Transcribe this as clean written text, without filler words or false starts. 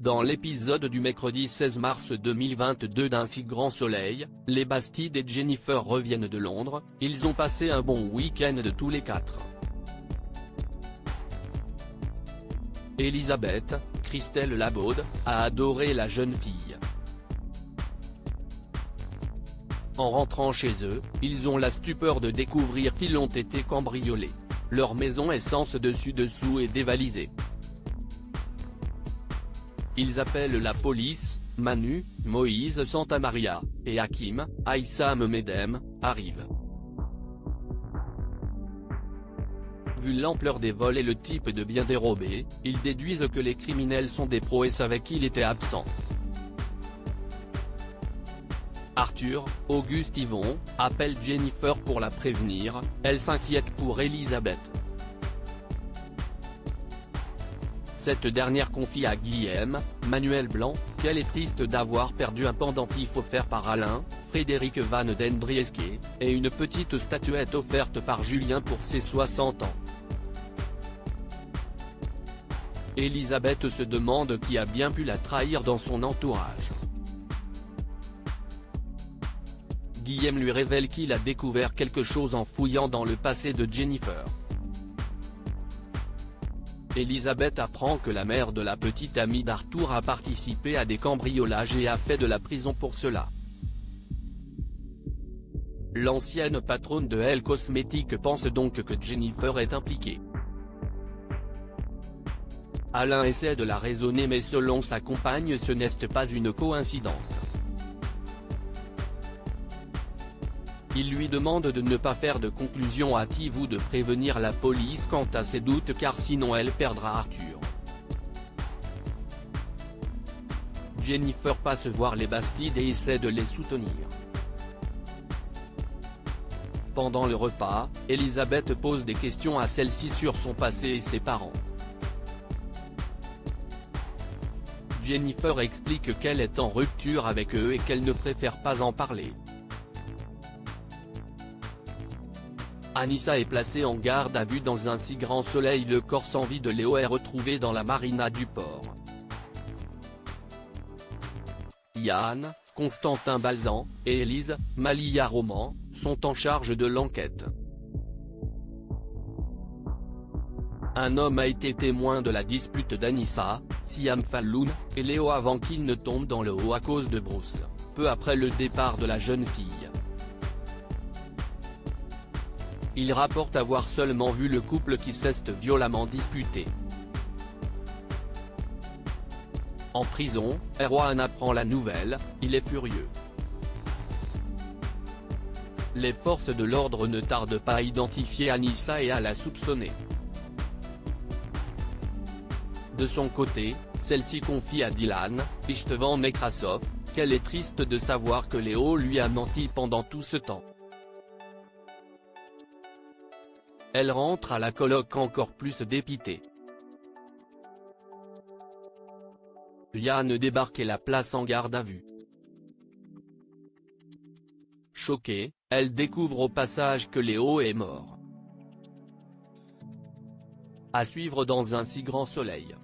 Dans l'épisode du mercredi 16 mars 2022 d'Un si grand soleil, les Bastide et Jennifer reviennent de Londres, ils ont passé un bon week-end de tous les quatre. Elisabeth, Christelle Labaude, a adoré la jeune fille. En rentrant chez eux, ils ont la stupeur de découvrir qu'ils ont été cambriolés. Leur maison est sens dessus-dessous et dévalisée. Ils appellent la police, Manu, Moïse Santamaria, et Hakim, Aïssam Medem, arrivent. Vu l'ampleur des vols et le type de biens dérobés, ils déduisent que les criminels sont des pros et savaient qu'il était absent. Arthur, Auguste Yvon, appelle Jennifer pour la prévenir, elle s'inquiète pour Elisabeth. Cette dernière confie à Guillaume, Manuel Blanc, qu'elle est triste d'avoir perdu un pendentif offert par Alain, Frédéric Van den Drieske, et une petite statuette offerte par Julien pour ses 60 ans. Elisabeth se demande qui a bien pu la trahir dans son entourage. Guillaume lui révèle qu'il a découvert quelque chose en fouillant dans le passé de Jennifer. Elisabeth apprend que la mère de la petite amie d'Arthur a participé à des cambriolages et a fait de la prison pour cela. L'ancienne patronne de Elle Cosmétiques pense donc que Jennifer est impliquée. Alain essaie de la raisonner mais selon sa compagne ce n'est pas une coïncidence. Il lui demande de ne pas faire de conclusion hâtive ou de prévenir la police quant à ses doutes car sinon elle perdra Arthur. Jennifer passe voir les Bastide et essaie de les soutenir. Pendant le repas, Elisabeth pose des questions à celle-ci sur son passé et ses parents. Jennifer explique qu'elle est en rupture avec eux et qu'elle ne préfère pas en parler. Anissa est placée en garde à vue dans Un si grand soleil. Le corps sans vie de Léo est retrouvé dans la marina du port. Yann, Constantin Balzan, et Élise, Malia Roman, sont en charge de l'enquête. Un homme a été témoin de la dispute d'Anissa, Siam Falloun, et Léo avant qu'il ne tombe dans le haut à cause de Bruce, peu après le départ de la jeune fille. Il rapporte avoir seulement vu le couple qui s'est violemment disputé. En prison, Erwan apprend la nouvelle, il est furieux. Les forces de l'ordre ne tardent pas à identifier Anissa et à la soupçonner. De son côté, celle-ci confie à Dylan, Istvan Nekrasov, qu'elle est triste de savoir que Léo lui a menti pendant tout ce temps. Elle rentre à la coloc encore plus dépitée. Yann débarque et la place en garde à vue. Choquée, elle découvre au passage que Léo est mort. À suivre dans Un si grand soleil.